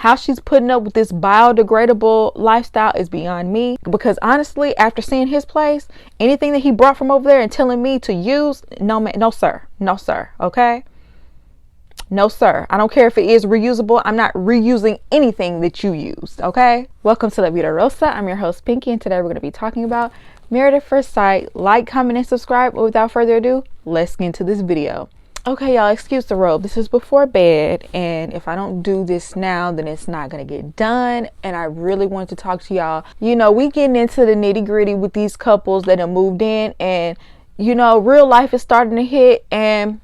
How she's putting up with this biodegradable lifestyle is beyond me. Because honestly, after seeing his place, anything that he brought from over there and telling me to use, no, no, sir. No, sir. Okay? No, sir. I don't care if it is reusable. I'm not reusing anything that you used. Okay? Welcome to La Vida Rosa. I'm your host, Pinky, and today we're going to be talking about Married at First Sight. Like, comment, and subscribe. But without further ado, let's get into this video. Okay, y'all, excuse the robe. This is before bed, and if I don't do this now, then it's not going to get done. And I really wanted to talk to y'all. You know, we getting into the nitty gritty with these couples that have moved in, and, you know, real life is starting to hit, and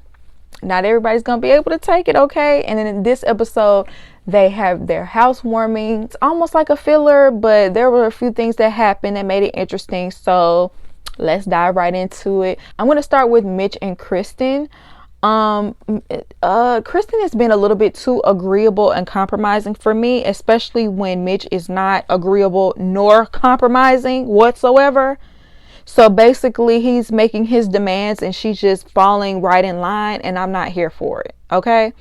not everybody's going to be able to take it, okay? And then in this episode, they have their housewarming. It's almost like a filler, but there were a few things that happened that made it interesting. So let's dive right into it. I'm going to start with Mitch and Kristen. Kristen has been a little bit too agreeable and compromising for me, especially when Mitch is not agreeable nor compromising whatsoever. So basically he's making his demands and she's just falling right in line, and I'm not here for it. Okay.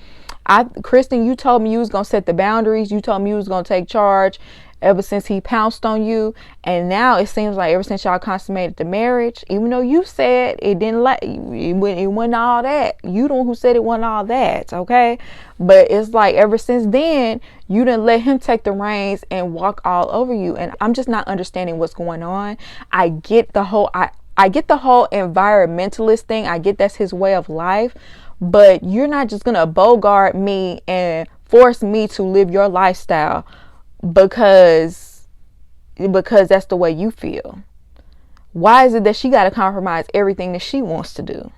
Kristen, you told me you was going to set the boundaries. You told me you was going to take charge ever since he pounced on you. And now it seems like ever since y'all consummated the marriage, even though you said it wasn't all that. You the one who said it wasn't all that. Okay. But it's like ever since then, you didn't let him take the reins and walk all over you. And I'm just not understanding what's going on. I get the whole environmentalist thing. I get that's his way of life. But you're not just going to bogart me and force me to live your lifestyle because that's the way you feel. Why is it that she got to compromise everything that she wants to do?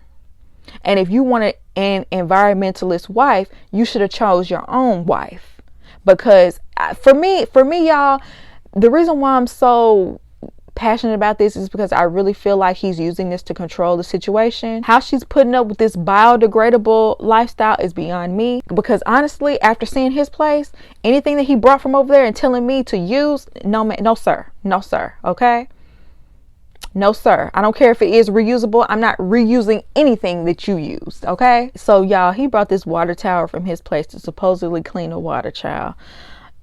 And if you wanted an environmentalist wife, you should have chose your own wife. Because for me, y'all, the reason why I'm so passionate about this is because I really feel like he's using this to control the situation. How she's putting up with this biodegradable lifestyle is beyond me. Because honestly, after seeing his place, anything that he brought from over there and telling me to use, no, sir. No, sir. Okay? No, sir. I don't care if it is reusable. I'm not reusing anything that you used. Okay? So y'all, he brought this water tower from his place to supposedly clean the water, child.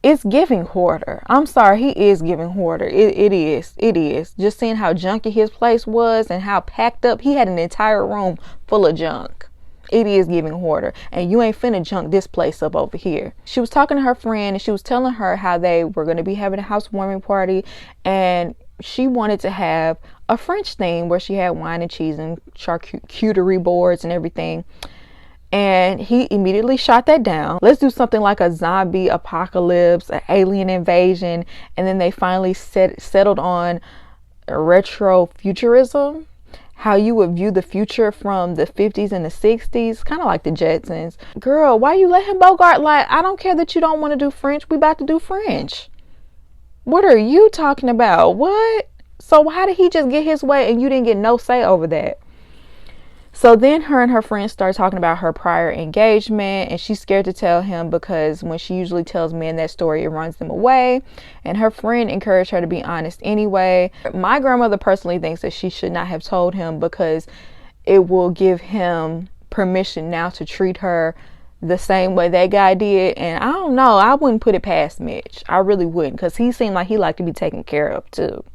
It's giving hoarder. I'm sorry, he is giving hoarder. It is. Just seeing how junky his place was and how packed up. He had an entire room full of junk. It is giving hoarder. And you ain't finna junk this place up over here. She was talking to her friend and she was telling her how they were going to be having a housewarming party. And she wanted to have a French theme where she had wine and cheese and charcuterie boards and everything. And he immediately shot that down. Let's do something like a zombie apocalypse, an alien invasion. And then they finally settled on retro futurism. How you would view the future from the 50s and the 60s. Kind of like the Jetsons. Girl, why you let him bogart? Like, I don't care that you don't want to do French. We about to do French. What are you talking about? What? So how did he just get his way and you didn't get no say over that? So then her and her friends start talking about her prior engagement, and she's scared to tell him because when she usually tells men that story, it runs them away. And her friend encouraged her to be honest anyway. My grandmother personally thinks that she should not have told him because it will give him permission now to treat her the same way that guy did. And I don't know, I wouldn't put it past Mitch. I really wouldn't, because he seemed like he liked to be taken care of too.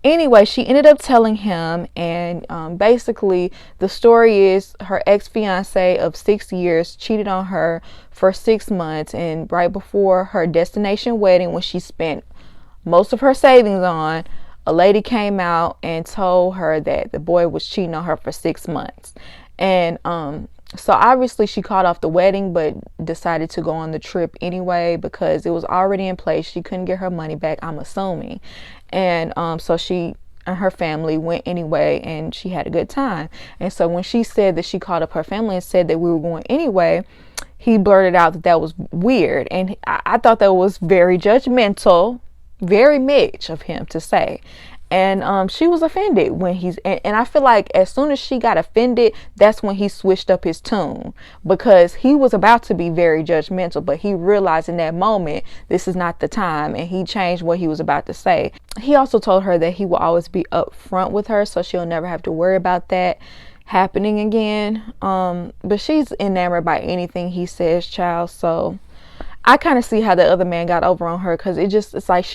Anyway, she ended up telling him, and basically the story is her ex-fiance of 6 years cheated on her for 6 months, and right before her destination wedding, when she spent most of her savings on, a lady came out and told her that the boy was cheating on her for 6 months. And so obviously she called off the wedding but decided to go on the trip anyway because it was already in place. She couldn't get her money back, I'm assuming. And so she and her family went anyway, and she had a good time. And so when she said that she called up her family and said that we were going anyway, he blurted out that that was weird. And I thought that was very judgmental, very Mitch of him to say. And she was offended when and I feel like as soon as she got offended, that's when he switched up his tune, because he was about to be very judgmental, but he realized in that moment, this is not the time, and he changed what he was about to say. He also told her that he will always be upfront with her, so she'll never have to worry about that happening again. But she's enamored by anything he says, child. So I kind of see how the other man got over on her, because it's like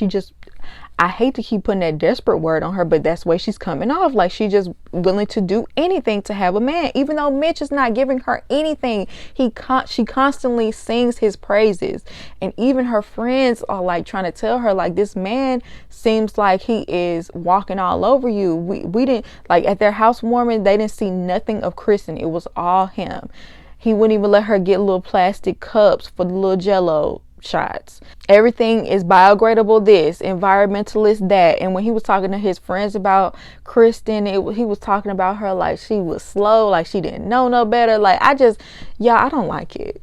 I hate to keep putting that desperate word on her, but that's the way she's coming off. Like, she just willing to do anything to have a man, even though Mitch is not giving her anything. She constantly sings his praises, and even her friends are like trying to tell her, like, this man seems like he is walking all over you. We didn't, like, at their housewarming, they didn't see nothing of Kristen. It was all him. He wouldn't even let her get little plastic cups for the little Jello shots. Everything is biodegradable this, environmentalist that. And when he was talking to his friends about Kristen, he was talking about her like she was slow, like she didn't know no better. Like, I don't like it.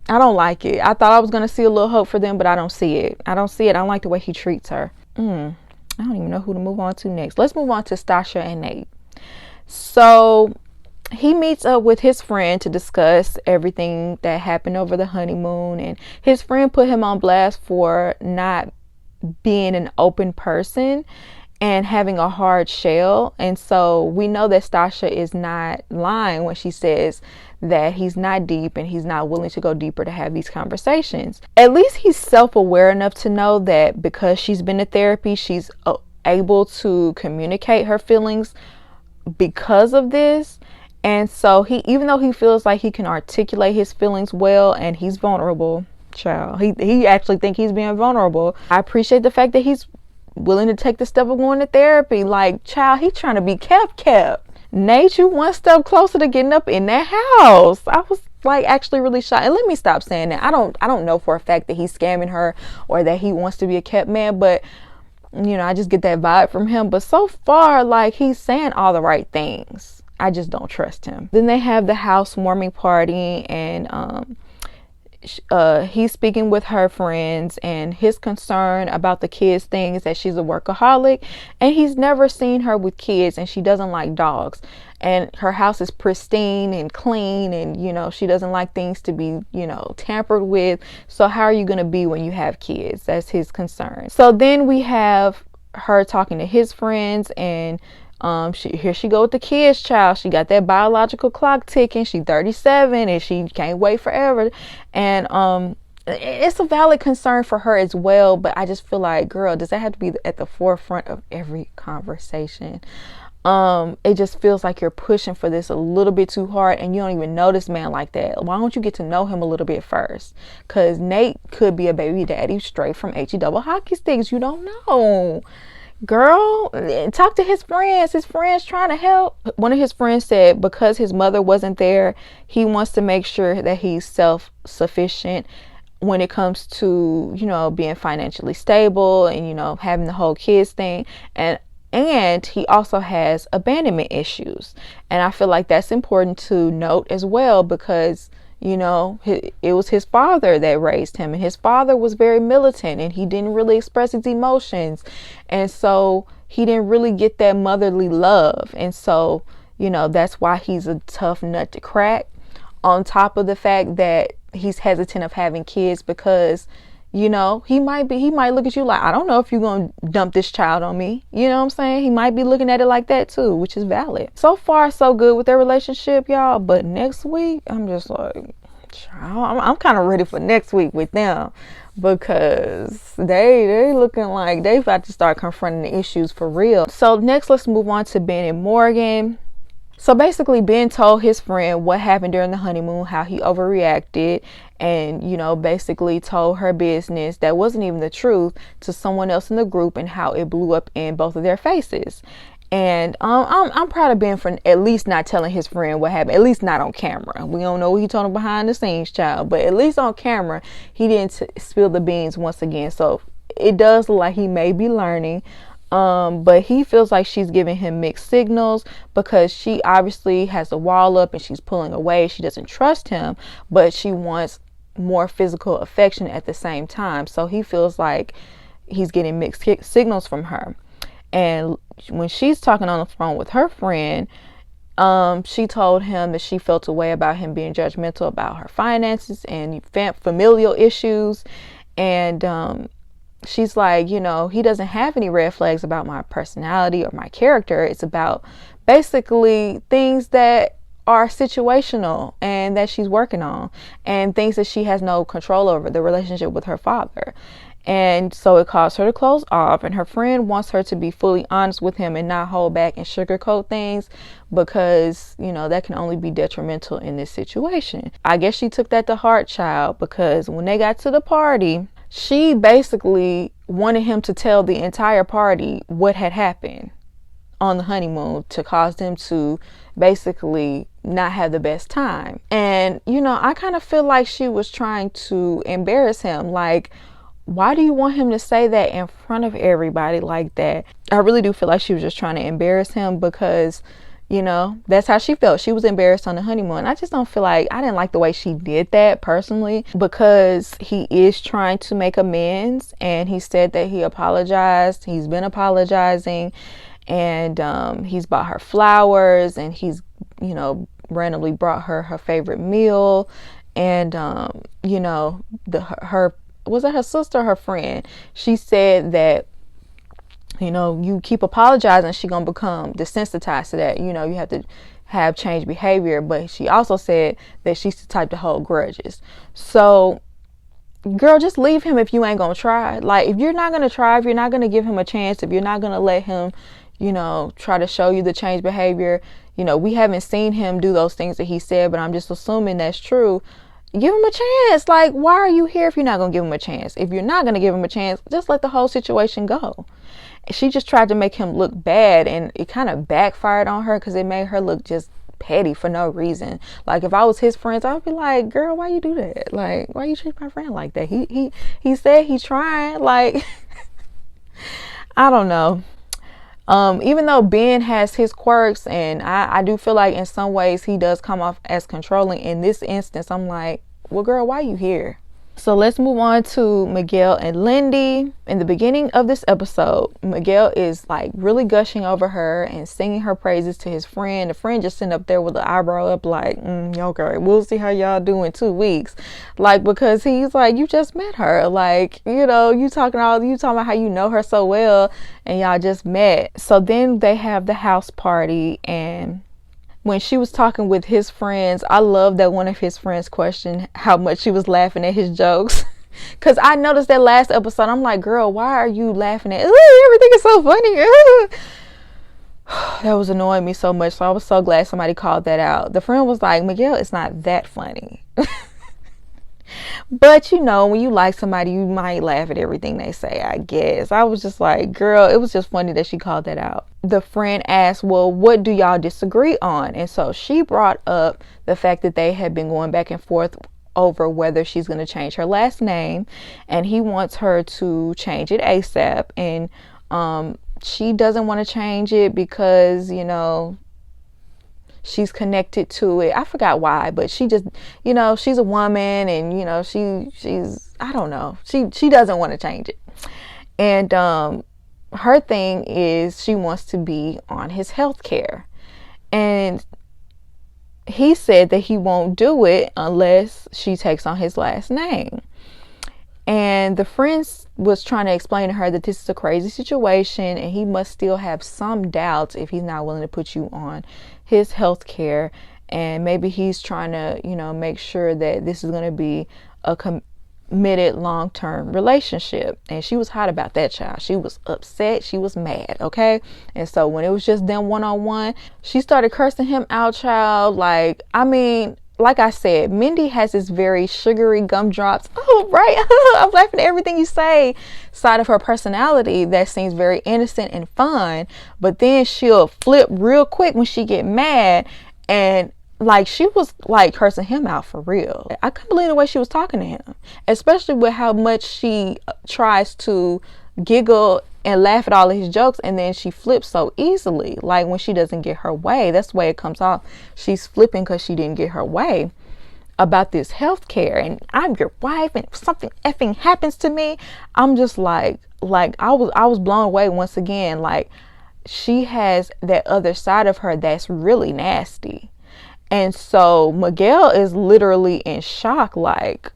I don't like it. I thought I was going to see a little hope for them, but I don't see it. I don't like the way he treats her. I don't even know who to move on to next. Let's move on to Stasha and Nate. So he meets up with his friend to discuss everything that happened over the honeymoon, and his friend put him on blast for not being an open person and having a hard shell. And so we know that Stasha is not lying when she says that he's not deep and he's not willing to go deeper to have these conversations. At least he's self-aware enough to know that because she's been to therapy, she's able to communicate her feelings because of this. And so even though he feels like he can articulate his feelings well, and he's vulnerable, child, he actually think he's being vulnerable. I appreciate the fact that he's willing to take the step of going to therapy. Like, child, he's trying to be kept. Nate, you one step closer to getting up in that house. I was like actually really shocked. And let me stop saying that. I don't know for a fact that he's scamming her or that he wants to be a kept man, but you know, I just get that vibe from him. But so far, like, he's saying all the right things. I just don't trust him. Then they have the housewarming party, and he's speaking with her friends, and his concern about the kids thing is that she's a workaholic, and he's never seen her with kids, and she doesn't like dogs, and her house is pristine and clean, and you know, she doesn't like things to be, you know, tampered with. So how are you going to be when you have kids? That's his concern. So then we have her talking to his friends, and here she go with the kids, child. She got that biological clock ticking. She's 37 and she can't wait forever. And it's a valid concern for her as well. But I just feel like, girl, does that have to be at the forefront of every conversation? It just feels like you're pushing for this a little bit too hard, and you don't even know this man like that. Why don't you get to know him a little bit first? Because Nate could be a baby daddy straight from HE double hockey sticks. You don't know. Girl, talk to his friends. His friends trying to help. One of his friends said because his mother wasn't there, he wants to make sure that he's self-sufficient when it comes to, you know, being financially stable and, you know, having the whole kids thing. And he also has abandonment issues. And I feel like that's important to note as well, because you know, it was his father that raised him, and his father was very militant, and he didn't really express his emotions. And so he didn't really get that motherly love. And so, you know, that's why he's a tough nut to crack, on top of the fact that he's hesitant of having kids because, you know, he might look at you like, I don't know if you're going to dump this child on me. You know what I'm saying? He might be looking at it like that too, which is valid. So far, so good with their relationship, y'all. But next week, I'm just like, I'm kind of ready for next week with them, because they looking like they about to start confronting the issues for real. So next, let's move on to Ben and Morgan. So basically, Ben told his friend what happened during the honeymoon, how he overreacted, and, you know, basically told her business that wasn't even the truth to someone else in the group, and how it blew up in both of their faces. And I'm proud of Ben for at least not telling his friend what happened, at least not on camera. We don't know what he told him behind the scenes, child, but at least on camera, he didn't spill the beans once again. So it does look like he may be learning. But he feels like she's giving him mixed signals, because she obviously has a wall up and she's pulling away. She doesn't trust him, but she wants more physical affection at the same time. So he feels like he's getting mixed signals from her. And when she's talking on the phone with her friend, she told him that she felt a way about him being judgmental about her finances and familial issues. And she's like, you know, he doesn't have any red flags about my personality or my character. It's about basically things that are situational and that she's working on, and things that she has no control over, the relationship with her father. And so it caused her to close off, and her friend wants her to be fully honest with him and not hold back and sugarcoat things, because, you know, that can only be detrimental in this situation. I guess she took that to heart, child, because when they got to the party, she basically wanted him to tell the entire party what had happened on the honeymoon to cause them to basically not have the best time. And, you know, I kind of feel like she was trying to embarrass him. Like, why do you want him to say that in front of everybody like that? I really do feel like she was just trying to embarrass him, because, you know, that's how she felt. She was embarrassed on the honeymoon. I just don't feel like, I didn't like the way she did that personally, because he is trying to make amends, and he said that he apologized. He's been apologizing, and he's bought her flowers, and he's, you know, randomly brought her favorite meal, and you know, her was it her sister or her friend? She said that, you know, you keep apologizing, she gonna become desensitized to that. You know, you have to have changed behavior. But she also said that she's the type to hold grudges. So, girl, just leave him if you ain't gonna try. Like, if you're not gonna try, if you're not gonna give him a chance, if you're not gonna let him, you know, try to show you the change behavior. You know, we haven't seen him do those things that he said, but I'm just assuming that's true. Give him a chance. Like, why are you here if you're not going to give him a chance? If you're not going to give him a chance, just let the whole situation go. She just tried to make him look bad, and it kind of backfired on her, because it made her look just petty for no reason. Like, if I was his friends, I would be like, girl, why you do that? Like, why you treat my friend like that? He said he's trying. Like, I don't know. Even though Ben has his quirks, and I do feel like in some ways he does come off as controlling, in this instance, I'm like, well, girl, why are you here? So let's move on to Miguel and Lindy. In the beginning of this episode, Miguel is like really gushing over her and singing her praises to his friend. The friend just sitting up there with the eyebrow up like, okay, we'll see how y'all do in 2 weeks. Like, because he's like, you just met her. Like, you know, you talking about how you know her so well, and y'all just met. So then they have the house party, and when she was talking with his friends, I love that one of his friends questioned how much she was laughing at his jokes. Because I noticed that last episode, I'm like, girl, why are you laughing at everything is so funny? That was annoying me so much. So I was so glad somebody called that out. The friend was like, Miguel, it's not that funny. But, you know, when you like somebody, you might laugh at everything they say, I guess. I was just like, girl, it was just funny that she called that out. The friend asked, well, what do y'all disagree on? And so she brought up the fact that they had been going back and forth over whether she's going to change her last name, and he wants her to change it ASAP. And she doesn't want to change it because, you know, she's connected to it. I forgot why, but she just, you know, she's a woman, and, you know, she's I don't know. She doesn't want to change it. And her thing is she wants to be on his health care. And he said that he won't do it unless she takes on his last name. And the friends was trying to explain to her that this is a crazy situation, and he must still have some doubts if he's not willing to put you on his health care. And maybe he's trying to, you know, make sure that this is going to be a committed long-term relationship. And she was hot about that, child. She was upset. She was mad. Okay. And so when it was just them one-on-one, she started cursing him out, child. Like, I mean, like I said, Mindy has this very sugary gumdrops, oh, right, I'm laughing at everything you say, side of her personality that seems very innocent and fun. But then she'll flip real quick when she get mad. And like, she was like cursing him out for real. I couldn't believe the way she was talking to him, especially with how much she tries to giggle and laugh at all of his jokes, and then she flips so easily. Like, when she doesn't get her way, that's the way it comes off. She's flipping because she didn't get her way about this health care, and I'm your wife, and if something effing happens to me, I'm just like I was blown away once again. Like, she has that other side of her that's really nasty. And so Miguel is literally in shock. Like,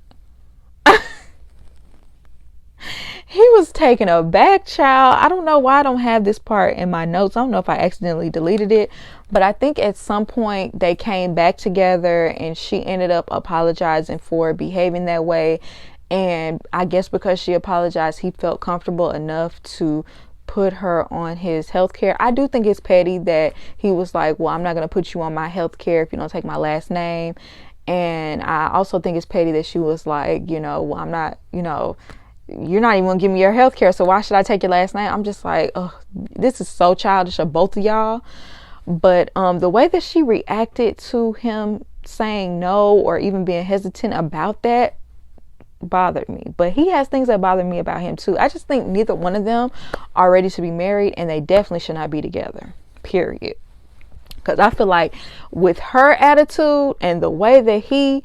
he was taken aback, child. I don't know why I don't have this part in my notes. I don't know if I accidentally deleted it, but I think at some point they came back together and she ended up apologizing for behaving that way. And I guess because she apologized, he felt comfortable enough to put her on his health care. I do think it's petty that he was like, well, I'm not going to put you on my health care if you don't take my last name. And I also think it's petty that she was like, you know, well, I'm not, you know, you're not even gonna give me your health care, so why should I take your last name? I'm just like, oh, this is so childish of both of y'all. But the way that she reacted to him saying no or even being hesitant about that bothered me. But he has things that bother me about him too. I just think neither one of them are ready to be married, and they definitely should not be together, period. Because I feel like with her attitude and the way that he,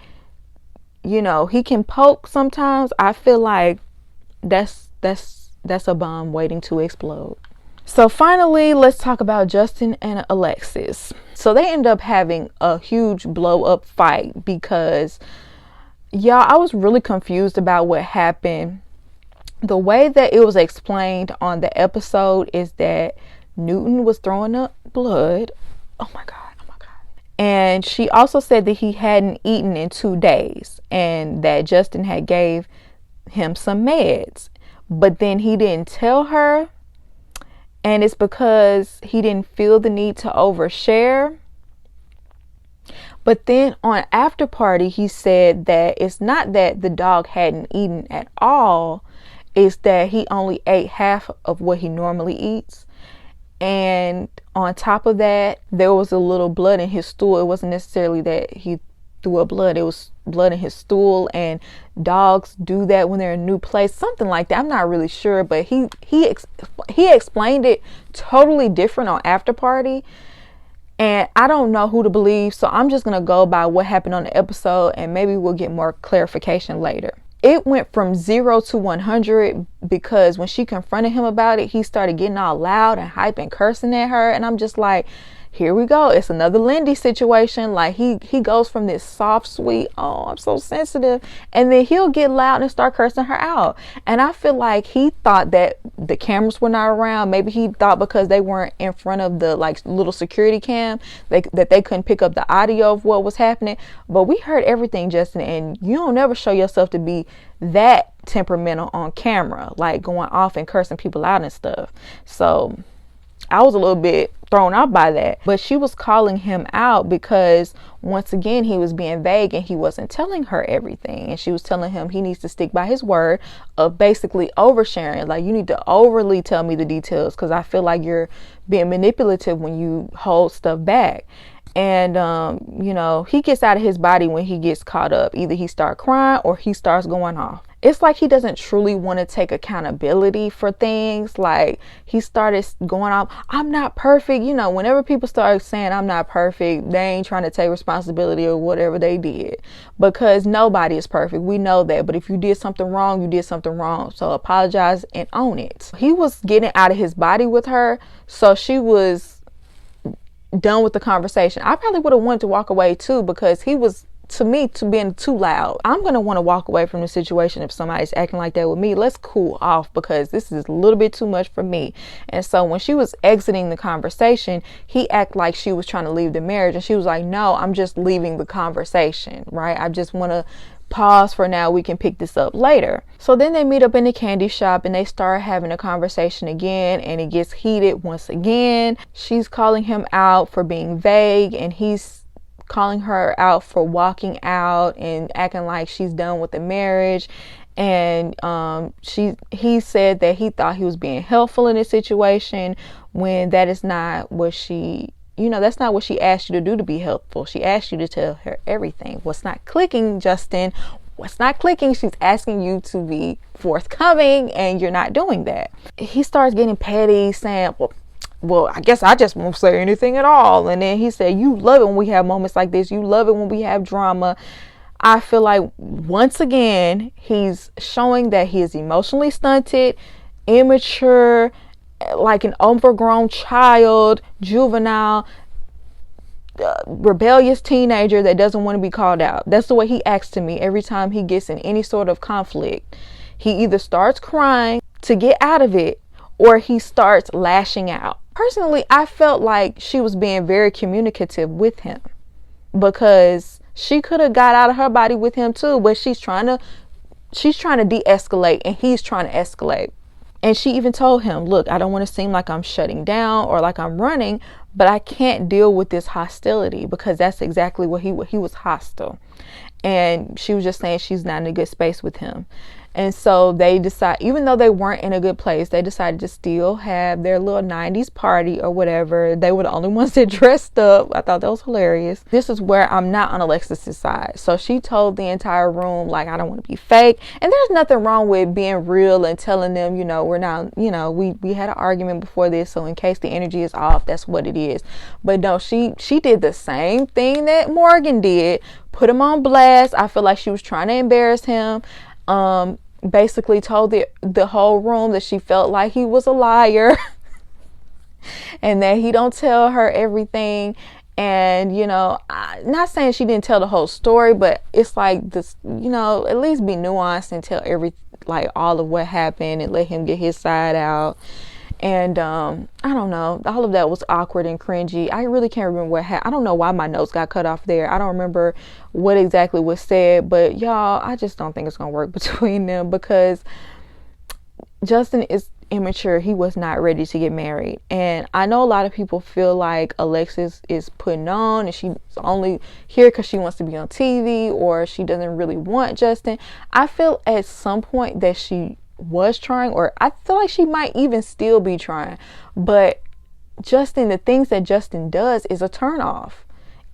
you know, he can poke sometimes, I feel like that's a bomb waiting to explode. So finally, let's talk about Justin and Alexis. So they end up having a huge blow up fight because, y'all, I was really confused about what happened. The way that it was explained on the episode is that Newton was throwing up blood. Oh my God. And she also said that he hadn't eaten in 2 days and that Justin had gave him some meds, but then he didn't tell her, and it's because he didn't feel the need to overshare. But then on after party, he said that it's not that the dog hadn't eaten at all, it's that he only ate half of what he normally eats. And on top of that, there was a little blood in his stool. It wasn't necessarily that he threw up blood, it was blood in his stool, and dogs do that when they're in a new place, something like that. I'm not really sure, but he explained it totally different on after party, and I don't know who to believe, so I'm just gonna go by what happened on the episode, and maybe we'll get more clarification later. It went from 0 to 100 because when she confronted him about it, he started getting all loud and hype and cursing at her, and I'm just like, here we go. It's another Lindy situation. Like he goes from this soft, sweet, oh, I'm so sensitive, and then he'll get loud and start cursing her out. And I feel like he thought that the cameras were not around. Maybe he thought because they weren't in front of the like little security cam, that they couldn't pick up the audio of what was happening. But we heard everything, Justin, and you don't never show yourself to be that temperamental on camera, like going off and cursing people out and stuff. So I was a little bit thrown out by that, but she was calling him out because once again he was being vague and he wasn't telling her everything, and she was telling him he needs to stick by his word of basically oversharing. Like, you need to overly tell me the details because I feel like you're being manipulative when you hold stuff back. And you know, he gets out of his body when he gets caught up. Either he starts crying or he starts going off. It's like he doesn't truly want to take accountability for things. Like, he started going off, I'm not perfect. You know, whenever people start saying I'm not perfect, they ain't trying to take responsibility of whatever they did, because nobody is perfect. We know that. But if you did something wrong, you did something wrong. So apologize and own it. He was getting out of his body with her, so she was done with the conversation. I probably would have wanted to walk away too, because he was, to me, to being too loud. I'm going to want to walk away from the situation if somebody's acting like that with me. Let's cool off, because this is a little bit too much for me. And so when she was exiting the conversation, he acted like she was trying to leave the marriage, and she was like, no, I'm just leaving the conversation, right? I just want to pause for now. We can pick this up later. So then they meet up in the candy shop and they start having a conversation again, and it gets heated once again. She's calling him out for being vague, and he's calling her out for walking out and acting like she's done with the marriage. And he said that he thought he was being helpful in this situation, when that is not what she, you know, that's not what she asked you to do to be helpful. She asked you to tell her everything. What's not clicking, Justin? What's not clicking? She's asking you to be forthcoming, and you're not doing that. He starts getting petty, saying, well, I guess I just won't say anything at all. And then he said, you love it when we have moments like this. You love it when we have drama. I feel like once again, he's showing that he is emotionally stunted, immature, like an overgrown child, juvenile, rebellious teenager that doesn't want to be called out. That's the way he acts to me every time he gets in any sort of conflict. He either starts crying, to get out of it, or he starts lashing out. Personally, I felt like she was being very communicative with him, because she could have got out of her body with him too, but she's trying to de-escalate, and he's trying to escalate. And she even told him, look, I don't want to seem like I'm shutting down or like I'm running, but I can't deal with this hostility, because that's exactly what he was hostile. And she was just saying she's not in a good space with him. And so they decide, even though they weren't in a good place, they decided to still have their little 90s party or whatever. They were the only ones that dressed up. I thought that was hilarious. This is where I'm not on Alexis's side. So she told the entire room, like, I don't want to be fake. And there's nothing wrong with being real and telling them, you know, we're not, you know, we had an argument before this, so in case the energy is off, that's what it is. But no, she did the same thing that Morgan did, put him on blast. I feel like she was trying to embarrass him. Basically told the whole room that she felt like he was a liar and that he don't tell her everything. And, you know, not saying she didn't tell the whole story, but it's like this, you know, at least be nuanced and tell all of what happened and let him get his side out. And I don't know, all of that was awkward and cringy. I really can't remember what happened. I don't know why my notes got cut off there. I don't remember what exactly was said, but y'all, I just don't think it's gonna work between them, because Justin is immature. He was not ready to get married. And I know a lot of people feel like Alexis is putting on and she's only here because she wants to be on TV, or she doesn't really want Justin. I feel at some point that she was trying, or I feel like she might even still be trying, but Justin, the things that Justin does is a turn off.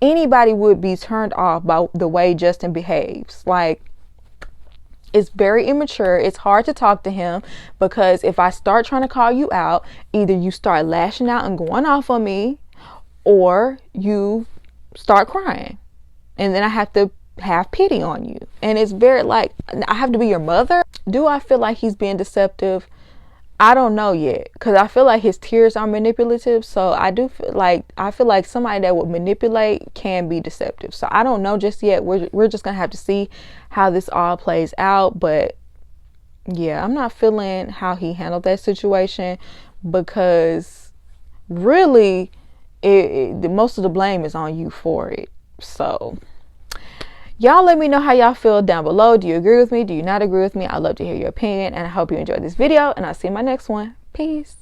Anybody would be turned off by the way Justin behaves. Like, it's very immature. It's hard to talk to him, because if I start trying to call you out, either you start lashing out and going off on me, or you start crying, and then I have to have pity on you. And it's very like, I have to be your mother. Do I feel like he's being deceptive? I don't know yet, because I feel like his tears are manipulative. So I feel like somebody that would manipulate can be deceptive. So I don't know just yet. We're just gonna have to see how this all plays out. But yeah, I'm not feeling how he handled that situation, because really most of the blame is on you for it. So y'all let me know how y'all feel down below. Do you agree with me? Do you not agree with me? I'd love to hear your opinion, and I hope you enjoyed this video, and I'll see you in my next one. Peace.